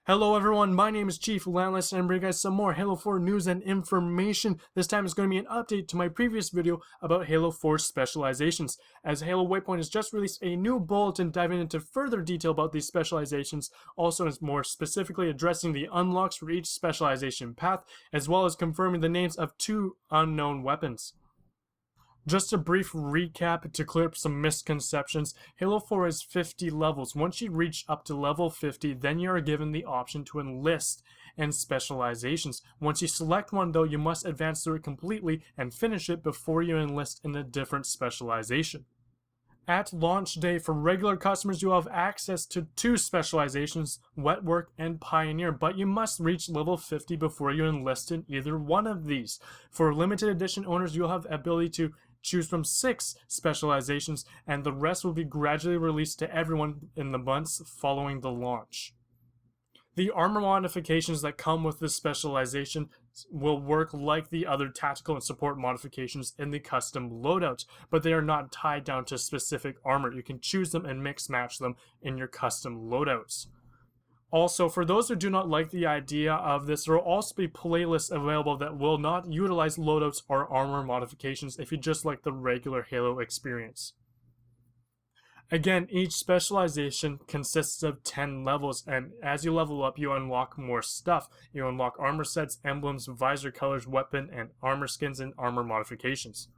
Hello everyone, my name is Chief Landless and I'm bringing you guys some more Halo 4 news and information. This time is going to be an update to my previous video about Halo 4 specializations, as Halo Waypoint has just released a new bulletin diving into further detail about these specializations, also more specifically addressing the unlocks for each specialization path, as well as confirming the names of 2 unknown weapons. Just a brief recap to clear up some misconceptions. Halo 4 is 50 levels. Once you reach up to level 50, then you are given the option to enlist in specializations. Once you select one though, you must advance through it completely and finish it before you enlist in a different specialization. At launch day, for regular customers, you have access to 2 specializations, Wet Work and Pioneer, but you must reach level 50 before you enlist in either one of these. For limited edition owners, you'll have the ability to choose from 6 specializations, and the rest will be gradually released to everyone in the months following the launch. The armor modifications that come with this specialization will work like the other tactical and support modifications in the custom loadout, but they are not tied down to specific armor. You can choose them and mix match them in your custom loadouts. Also, for those who do not like the idea of this, there will also be playlists available that will not utilize loadouts or armor modifications if you just like the regular Halo experience. Again, each specialization consists of 10 levels, and as you level up, you unlock more stuff. You unlock armor sets, emblems, visor colors, weapon and armor skins, and armor modifications.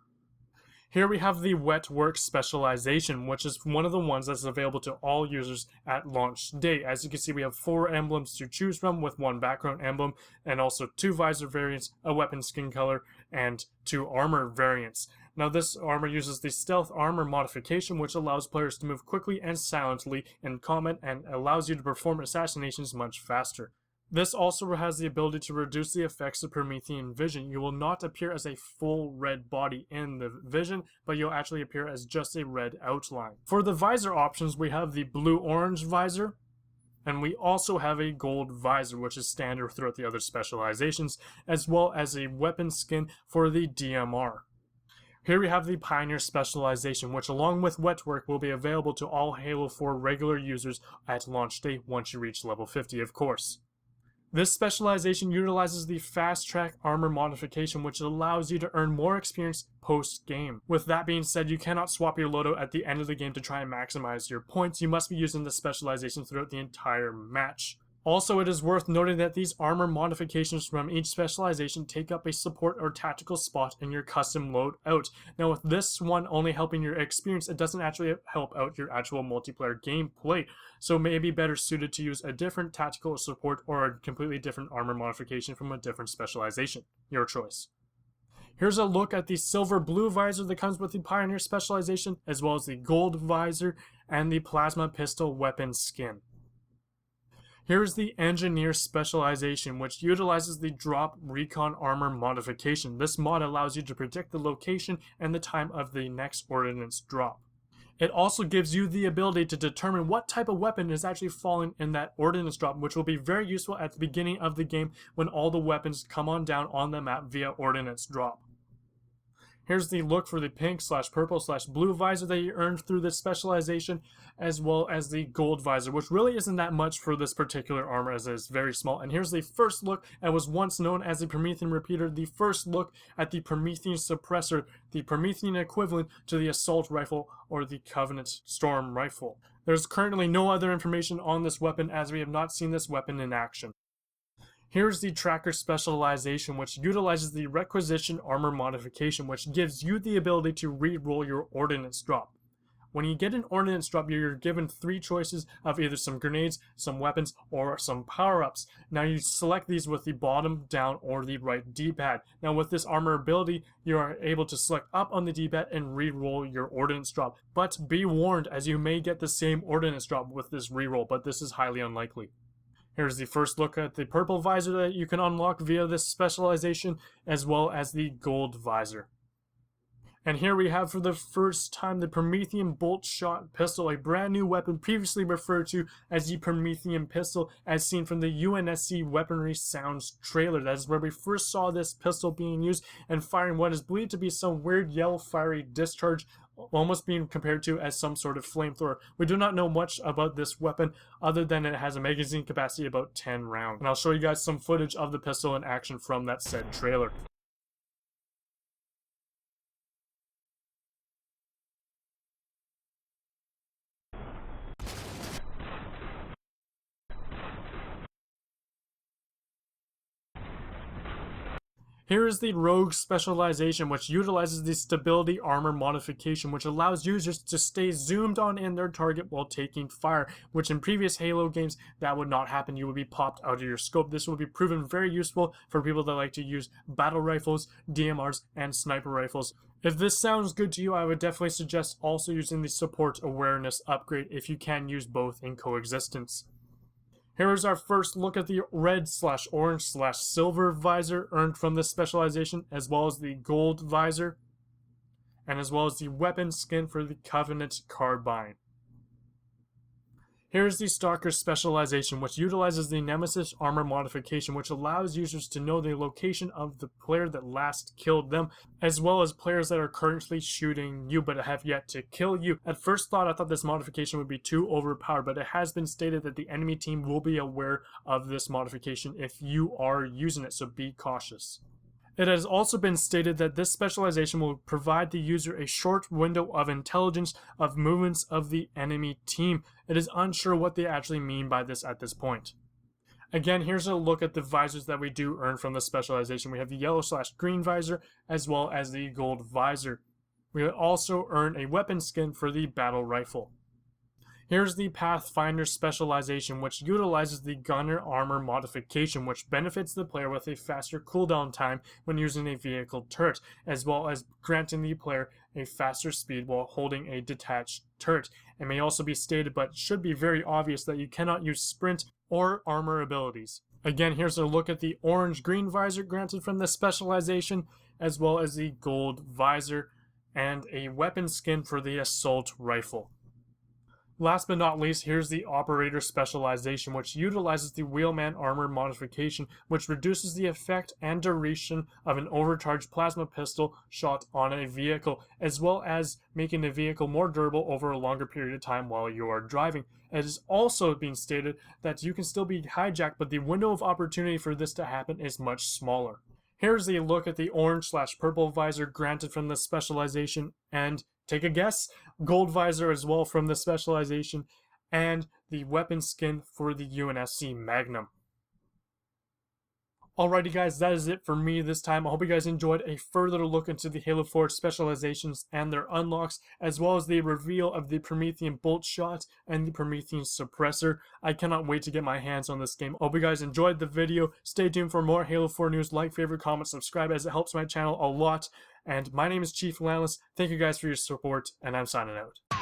Here we have the Wet Work specialization, which is one of the ones that's available to all users at launch day. As you can see, we have 4 emblems to choose from, with 1 background emblem, and also 2 visor variants, a weapon skin color, and 2 armor variants. Now this armor uses the stealth armor modification, which allows players to move quickly and silently in combat and allows you to perform assassinations much faster. This also has the ability to reduce the effects of Promethean vision. You will not appear as a full red body in the vision, but you'll actually appear as just a red outline. For the visor options, we have the blue-orange visor, and we also have a gold visor, which is standard throughout the other specializations, as well as a weapon skin for the DMR. Here we have the Pioneer specialization, which along with Wet Work will be available to all Halo 4 regular users at launch day once you reach level 50, of course. This specialization utilizes the Fast Track armor modification, which allows you to earn more experience post-game. With that being said, you cannot swap your loadout at the end of the game to try and maximize your points. You must be using this specialization throughout the entire match. Also, it is worth noting that these armor modifications from each specialization take up a support or tactical spot in your custom loadout. Now, with this one only helping your experience, it doesn't actually help out your actual multiplayer gameplay, so it may be better suited to use a different tactical support or a completely different armor modification from a different specialization. Your choice. Here's a look at the silver-blue visor that comes with the Pioneer specialization, as well as the gold visor and the plasma pistol weapon skin. Here is the Engineer specialization, which utilizes the Drop Recon Armor modification. This mod allows you to predict the location and the time of the next ordnance drop. It also gives you the ability to determine what type of weapon is actually falling in that ordnance drop, which will be very useful at the beginning of the game when all the weapons come on down on the map via ordnance drop. Here's the look for the pink/purple/blue visor that you earned through this specialization, as well as the gold visor, which really isn't that much for this particular armor as it is very small. And here's the first look at what was once known as the Promethium repeater, the first look at the Prometheus Suppressor, the Promethium equivalent to the assault rifle or the Covenant storm rifle. There's currently no other information on this weapon as we have not seen this weapon in action. Here's the Tracker specialization, which utilizes the Requisition armor modification, which gives you the ability to re-roll your ordnance drop. When you get an ordnance drop, you're given 3 choices of either some grenades, some weapons, or some power-ups. Now you select these with the bottom, down, or the right D-pad. Now with this armor ability, you are able to select up on the D-pad and re-roll your ordnance drop. But be warned, as you may get the same ordnance drop with this re-roll, but this is highly unlikely. Here's the first look at the purple visor that you can unlock via this specialization, as well as the gold visor. And here we have for the first time the Promethium Boltshot pistol, a brand new weapon previously referred to as the Promethium pistol, as seen from the UNSC Weaponry Sounds trailer. That is where we first saw this pistol being used and firing what is believed to be some weird yellow fiery discharge, almost being compared to as some sort of flamethrower. We do not know much about this weapon other than it has a magazine capacity of about 10 rounds. And I'll show you guys some footage of the pistol in action from that said trailer. Here is the Rogue Specialization, which utilizes the Stability Armor modification, which allows users to stay zoomed on in their target while taking fire, which in previous Halo games, that would not happen. You would be popped out of your scope. This will be proven very useful for people that like to use battle rifles, DMRs, and sniper rifles. If this sounds good to you, I would definitely suggest also using the Support Awareness upgrade if you can use both in coexistence. Here is our first look at the red/orange/silver visor earned from this specialization, as well as the gold visor, and as well as the weapon skin for the Covenant carbine. Here is the Stalker Specialization, which utilizes the Nemesis armor modification, which allows users to know the location of the player that last killed them, as well as players that are currently shooting you but have yet to kill you. At first thought, I thought this modification would be too overpowered, but it has been stated that the enemy team will be aware of this modification if you are using it, so be cautious. It has also been stated that this specialization will provide the user a short window of intelligence of movements of the enemy team. It is unsure what they actually mean by this at this point. Again, here's a look at the visors that we do earn from the specialization. We have the yellow/green visor as well as the gold visor. We also earn a weapon skin for the battle rifle. Here's the Pathfinder Specialization, which utilizes the Gunner Armor modification, which benefits the player with a faster cooldown time when using a vehicle turret, as well as granting the player a faster speed while holding a detached turret. It may also be stated, but should be very obvious, that you cannot use sprint or armor abilities. Again, here's a look at the orange-green visor granted from the specialization, as well as the gold visor, and a weapon skin for the assault rifle. Last but not least, here's the Operator Specialization, which utilizes the Wheelman Armor modification, which reduces the effect and duration of an overcharged plasma pistol shot on a vehicle, as well as making the vehicle more durable over a longer period of time while you are driving. It is also being stated that you can still be hijacked, but the window of opportunity for this to happen is much smaller. Here's a look at the orange/purple visor granted from the specialization, and take a guess, gold visor as well from the specialization, and the weapon skin for the UNSC Magnum. Alrighty guys, that is it for me this time. I hope you guys enjoyed a further look into the Halo 4 specializations and their unlocks, as well as the reveal of the Promethium Boltshot and the Prometheus Suppressor. I cannot wait to get my hands on this game. I hope you guys enjoyed the video. Stay tuned for more Halo 4 news. Like, favorite, comment, subscribe, as it helps my channel a lot. And my name is Chief Landless. Thank you guys for your support, and I'm signing out.